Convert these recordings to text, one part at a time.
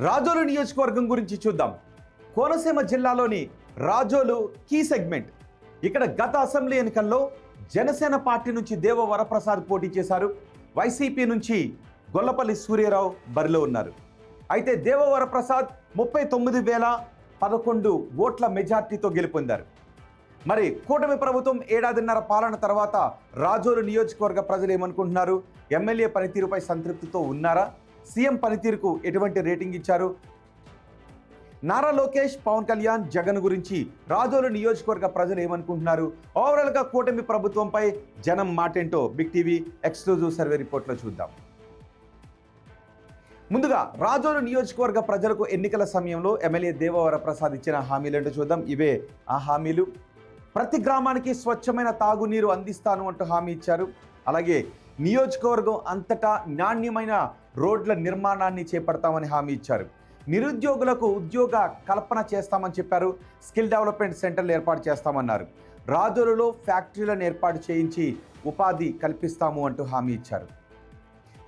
రాజోలు నియోజకవర్గం గురించి చూద్దాం. కోనసీమ జిల్లాలోని రాజోలు కీ సెగ్మెంట్. ఇక్కడ గత అసెంబ్లీ ఎన్నికల్లో జనసేన పార్టీ నుంచి దేవ వరప్రసాద్ పోటీ చేశారు. వైసీపీ నుంచి గొల్లపల్లి సూర్యారావు బరిలో ఉన్నారు. అయితే దేవ వరప్రసాద్ 39,011 ఓట్ల మెజార్టీతో గెలుపొందారు. మరి కూటమి ప్రభుత్వం ఏడాదిన్నర పాలన తర్వాత రాజోలు నియోజకవర్గ ప్రజలు ఏమనుకుంటున్నారు? ఎమ్మెల్యే పనితీరుపై సంతృప్తితో ఉన్నారా? సీఎం పనితీరుకు ఎటువంటి రేటింగ్ ఇచ్చారు? నారా లోకేష్, పవన్ కళ్యాణ్, జగన్ గురించి రాజోలు నియోజకవర్గ ప్రజలు ఏమనుకుంటున్నారు? ఓవరాల్గా కూటమి ప్రభుత్వంపై జనం మాటేంటో బిగ్ టీవీ ఎక్స్క్లూజివ్ సర్వే రిపోర్ట్లో చూద్దాం. ముందుగా రాజోలు నియోజకవర్గ ప్రజలకు ఎన్నికల సమయంలో ఎమ్మెల్యే దేవ వరప్రసాద్ ఇచ్చిన హామీలు ఏంటో చూద్దాం. ఇవే ఆ హామీలు. ప్రతి గ్రామానికి స్వచ్ఛమైన తాగునీరు అందిస్తాను అంటూ హామీ ఇచ్చారు. అలాగే నియోజకవర్గం అంతటా నాణ్యమైన రోడ్ల నిర్మాణాన్ని చేపడతామని హామీ ఇచ్చారు. నిరుద్యోగులకు ఉద్యోగ కల్పన చేస్తామని చెప్పారు. స్కిల్ డెవలప్మెంట్ సెంటర్లు ఏర్పాటు చేస్తామన్నారు. రాజోలులో ఫ్యాక్టరీలను ఏర్పాటు చేయించి ఉపాధి కల్పిస్తాము అంటూ హామీ ఇచ్చారు.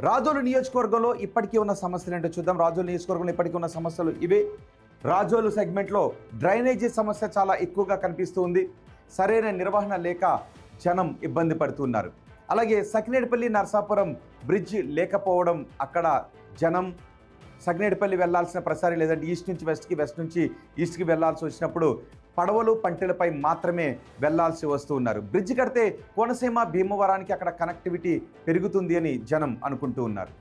రాజోలు నియోజకవర్గంలో ఇప్పటికీ ఉన్న సమస్యలు ఏంటో చూద్దాం. రాజోలు నియోజకవర్గంలో ఇప్పటికీ ఉన్న సమస్యలు ఇవే. రాజోలు సెగ్మెంట్లో డ్రైనేజీ సమస్య చాలా ఎక్కువగా కనిపిస్తుంది. సరైన నిర్వహణ లేక జనం ఇబ్బంది పడుతున్నారు. అలాగే సకినేటిపల్లి నర్సాపురం బ్రిడ్జ్ లేకపోవడం, అక్కడ జనం సకినేటిపల్లి వెళ్లాల్సిన ప్రసారి లేదంటే ఈస్ట్ నుంచి వెస్ట్కి, వెస్ట్ నుంచి ఈస్ట్కి వెళ్లాల్సి వచ్చినప్పుడు పడవలు పంటెలపై మాత్రమే వెళ్లాల్సి వస్తూ ఉన్నారు. బ్రిడ్జ్ కడితే కోనసీమ భీమవరానికి అక్కడ కనెక్టివిటీ పెరుగుతుంది అని జనం అనుకుంటూ ఉన్నారు.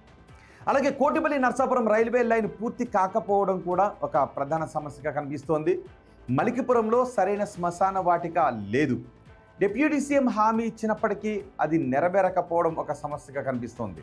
అలాగే కోటిపల్లి నర్సాపురం రైల్వే లైన్ పూర్తి కాకపోవడం కూడా ఒక ప్రధాన సమస్యగా కనిపిస్తోంది. మలికిపురంలో సరైన శ్మశాన వాటిక లేదు. డిప్యూటీ సీఎం హామీ ఇచ్చినప్పటికీ అది నెరవేరకపోవడం ఒక సమస్యగా కనిపిస్తోంది.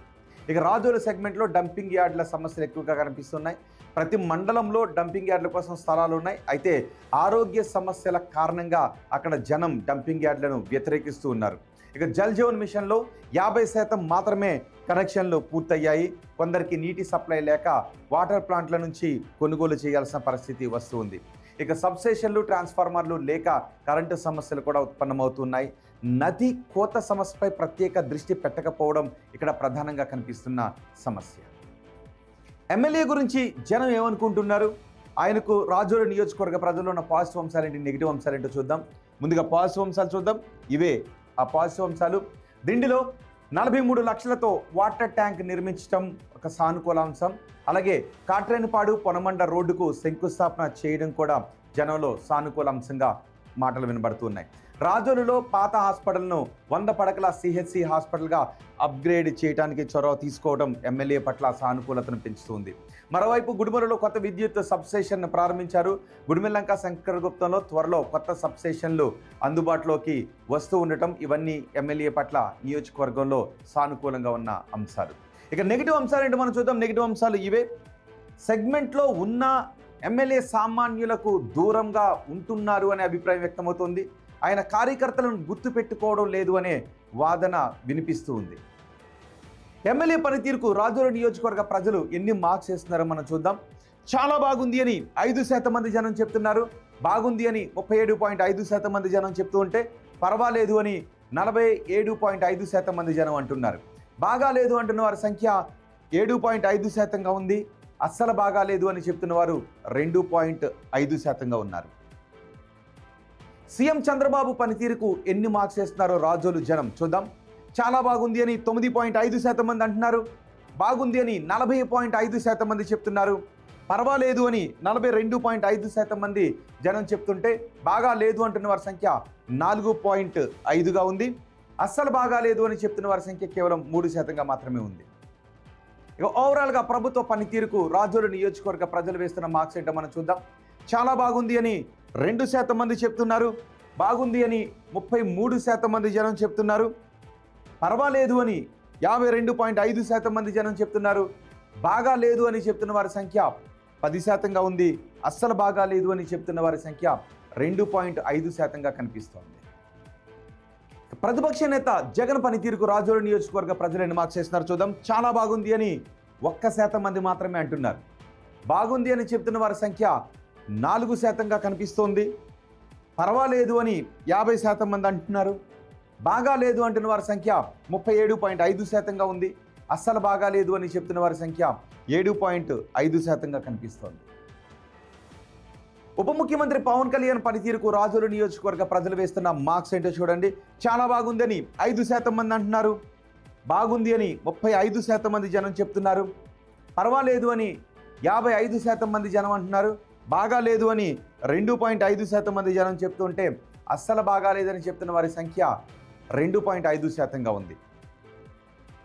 ఇక రాజోలు సెగ్మెంట్లో డంపింగ్ యార్డుల సమస్యలు ఎక్కువగా కనిపిస్తున్నాయి. ప్రతి మండలంలో డంపింగ్ యార్డుల కోసం స్థలాలు ఉన్నాయి. అయితే ఆరోగ్య సమస్యల కారణంగా అక్కడ జనం డంపింగ్ యార్డులను వ్యతిరేకిస్తూ ఉన్నారు. ఇక జల్ జీవన్ మిషన్లో 50% మాత్రమే కనెక్షన్లు పూర్తయ్యాయి. కొందరికి నీటి సప్లై లేక వాటర్ ప్లాంట్ల నుంచి కొనుగోలు చేయాల్సిన పరిస్థితి వస్తుంది. ఇక సబ్స్టేషన్లు, ట్రాన్స్ఫార్మర్లు లేక కరెంటు సమస్యలు కూడా ఉత్పన్నమవుతున్నాయి. నది కోత సమస్యపై ప్రత్యేక దృష్టి పెట్టకపోవడం ఇక్కడ ప్రధానంగా కనిపిస్తున్న సమస్య. ఎమ్మెల్యే గురించి జనం ఏమనుకుంటున్నారు? ఆయనకు రాజోలు నియోజకవర్గ ప్రజల్లో ఉన్న పాజిటివ్ అంశాలేంటి, నెగిటివ్ అంశాలేంటో చూద్దాం. ముందుగా పాజిటివ్ అంశాలు చూద్దాం. ఇవే ఆ పాజిటివ్ అంశాలు. దిండిలో 43 లక్షలతో వాటర్ ట్యాంక్ నిర్మించడం ఒక సానుకూల అంశం. అలాగే కాట్రేనిపాడు పొనమండ రోడ్డుకు శంకుస్థాపన చేయడం కూడా జనంలో సానుకూల అంశంగా మాటలు వినబడుతున్నాయి. రాజోలులో పాత హాస్పిటల్ను 100 పడకల సిహెచ్సి హాస్పిటల్గా అప్గ్రేడ్ చేయడానికి చొరవ తీసుకోవడం ఎమ్మెల్యే పట్ల సానుకూలతను పెంచుతుంది. మరోవైపు గుడిమలలో కొత్త విద్యుత్ సబ్స్టేషన్ ప్రారంభించారు. గుడిమెల్లంక శంకరగుప్తంలో త్వరలో కొత్త సబ్స్టేషన్లు అందుబాటులోకి వస్తూ ఉండటం, ఇవన్నీ ఎమ్మెల్యే పట్ల నియోజకవర్గంలో సానుకూలంగా ఉన్న అంశాలు. ఇక నెగిటివ్ అంశాలు ఏంటో మనం చూద్దాం. నెగిటివ్ అంశాలు ఇవే. సెగ్మెంట్లో ఉన్న ఎమ్మెల్యే సామాన్యులకు దూరంగా ఉంటున్నారు అనే అభిప్రాయం వ్యక్తమవుతోంది. ఆయన కార్యకర్తలను గుర్తుపెట్టుకోవడం లేదు అనే వాదన వినిపిస్తూ ఉంది. ఎమ్మెల్యే పనితీరుకు రాజోలు నియోజకవర్గ ప్రజలు ఎన్ని మార్క్స్ వేస్తున్నారో మనం చూద్దాం. చాలా బాగుంది అని 5% మంది జనం చెప్తున్నారు. బాగుంది అని 37.5% మంది జనం చెప్తూ ఉంటే, పర్వాలేదు అని 47.5% మంది జనం అంటున్నారు. బాగా లేదు అంటున్న వారి సంఖ్య 7.5%గా ఉంది. అస్సలు బాగాలేదు అని చెప్తున్న వారు 2.5%గా ఉన్నారు. సీఎం చంద్రబాబు పనితీరుకు ఎన్ని మార్క్స్ వేస్తున్నారో రాజోలు జనం చూద్దాం. చాలా బాగుంది అని 9.5% మంది అంటున్నారు. బాగుంది అని 40.5% మంది చెప్తున్నారు. పర్వాలేదు అని 42.5% మంది జనం చెప్తుంటే, బాగా లేదు అంటున్న వారి సంఖ్య 4.5గా ఉంది. అస్సలు బాగాలేదు అని చెప్తున్న వారి సంఖ్య కేవలం 3%గా మాత్రమే ఉంది. ఇక ఓవరాల్గా ప్రభుత్వ పనితీరుకు రాజోలు నియోజకవర్గ ప్రజలు వేస్తున్న మార్క్స్ ఏంటో మనం చూద్దాం. చాలా బాగుంది అని 2% మంది చెప్తున్నారు. బాగుంది అని 33% మంది జనం చెప్తున్నారు. పర్వాలేదు అని 52.5% మంది జనం చెప్తున్నారు. బాగా లేదు అని చెప్తున్న వారి సంఖ్య 10%గా ఉంది. అస్సలు బాగా లేదు అని చెప్తున్న వారి సంఖ్య 2.5%గా కనిపిస్తోంది. ప్రతిపక్ష నేత జగన్ పనితీరుకు రాజోలు నియోజకవర్గ ప్రజలు ఎన్ని మార్క్స్ చేస్తున్నారు చూద్దాం. చాలా బాగుంది అని 1% మంది మాత్రమే అంటున్నారు. బాగుంది అని చెప్తున్న వారి సంఖ్య 4%గా కనిపిస్తోంది. పర్వాలేదు అని 50% మంది అంటున్నారు. బాగా లేదు అంటున్న వారి సంఖ్య 37.5%గా ఉంది. అస్సలు బాగాలేదు అని చెప్తున్న వారి సంఖ్య 7.5%గా కనిపిస్తోంది. ఉప ముఖ్యమంత్రి పవన్ కళ్యాణ్ పనితీరుకు రాజోలు నియోజకవర్గ ప్రజలు వేస్తున్న మార్క్స్ ఏంటో చూడండి. చాలా బాగుందని 5% మంది అంటున్నారు, బాగుంది అని 35% మంది జనం చెప్తున్నారు, పర్వాలేదు అని 55% మంది జనం అంటున్నారు, బాగా లేదు అని 2.5% మంది జనం చెప్తుంటే అస్సలు బాగాలేదని చెప్తున్న వారి సంఖ్య 2.5%గా ఉంది.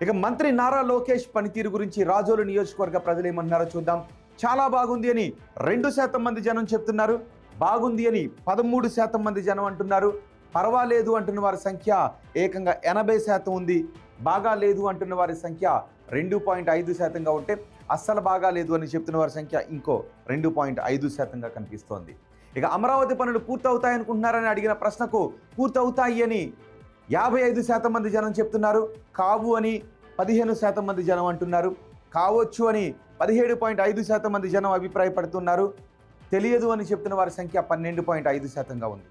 ఇక మంత్రి నారా లోకేష్ పనితీరు గురించి రాజోలు నియోజకవర్గ ప్రజలు ఏమంటున్నారో చూద్దాం. చాలా బాగుంది అని 2% మంది జనం చెప్తున్నారు, బాగుంది అని 13% మంది జనం అంటున్నారు, పర్వాలేదు అంటున్న వారి సంఖ్య ఏకంగా 80% ఉంది, బాగా లేదు అంటున్న వారి సంఖ్య 2.5%గా ఉంటే అస్సలు బాగా లేదు అని చెప్తున్న వారి సంఖ్య ఇంకో 2.5%గా కనిపిస్తోంది. ఇక అమరావతి పనులు పూర్తవుతాయి అనుకుంటున్నారని అడిగిన ప్రశ్నకు పూర్తవుతాయి అని 55% మంది జనం చెప్తున్నారు, కావు అని 15% మంది జనం అంటున్నారు, కావచ్చు అని 17.5% మంది జనం అభిప్రాయపడుతున్నారు, తెలియదు అని చెప్తున్న వారి సంఖ్య 12.5%గా ఉంది.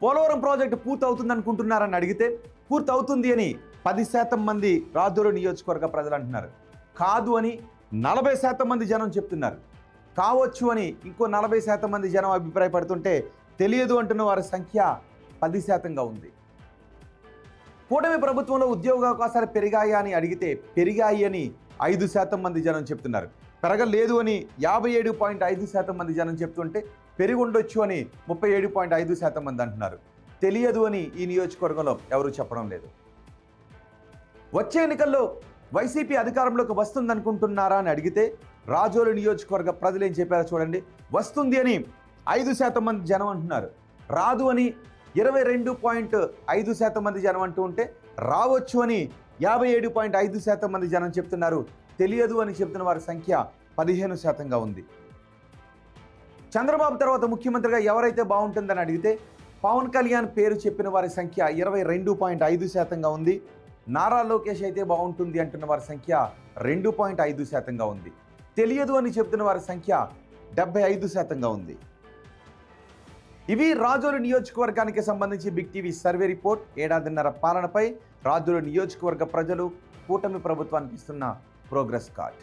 పోలవరం ప్రాజెక్టు పూర్తవుతుంది అనుకుంటున్నారని అడిగితే పూర్తవుతుంది అని 10% మంది రాజోలు నియోజకవర్గ ప్రజలు అంటున్నారు, కాదు అని 40% మంది జనం చెప్తున్నారు, కావచ్చు అని ఇంకో 40% మంది జనం అభిప్రాయపడుతుంటే తెలియదు అంటున్న వారి సంఖ్య 10%గా ఉంది. కూటమి ప్రభుత్వంలో ఉద్యోగ అవకాశాలు పెరిగాయా అని అడిగితే పెరిగాయి అని 5% మంది జనం చెప్తున్నారు, పెరగలేదు అని 57.5% మంది జనం చెప్తుంటే పెరిగి ఉండొచ్చు అని 37.5% మంది అంటున్నారు, తెలియదు అని ఈ నియోజకవర్గంలో ఎవరు చెప్పడం లేదు. వచ్చే ఎన్నికల్లో వైసీపీ అధికారంలోకి వస్తుందనుకుంటున్నారా అని అడిగితే రాజోలు నియోజకవర్గ ప్రజలు ఏం చెప్పారో చూడండి. వస్తుంది అని 5% మంది జనం అంటున్నారు, రాదు అని 22.5% మంది జనం అంటూ ఉంటే రావచ్చు అని 57.5% మంది జనం చెప్తున్నారు, తెలియదు అని చెప్తున్న వారి సంఖ్య 15%గా ఉంది. చంద్రబాబు తర్వాత ముఖ్యమంత్రిగా ఎవరైతే బాగుంటుందని అడిగితే పవన్ కళ్యాణ్ పేరు చెప్పిన వారి సంఖ్య 22.5%గా ఉంది. నారా లోకేష్ అయితే బాగుంటుంది అంటున్న వారి సంఖ్య 2.5%గా ఉంది. తెలియదు అని చెప్తున్న వారి సంఖ్య 75%గా ఉంది. ఇవి రాజోలు నియోజకవర్గానికి సంబంధించి బిగ్ టీవీ సర్వే రిపోర్ట్. ఏడాదిన్నర పాలనపై రాజోలు నియోజకవర్గ ప్రజలు కూటమి ప్రభుత్వానికి ఇస్తున్న ప్రోగ్రెస్ కార్డ్.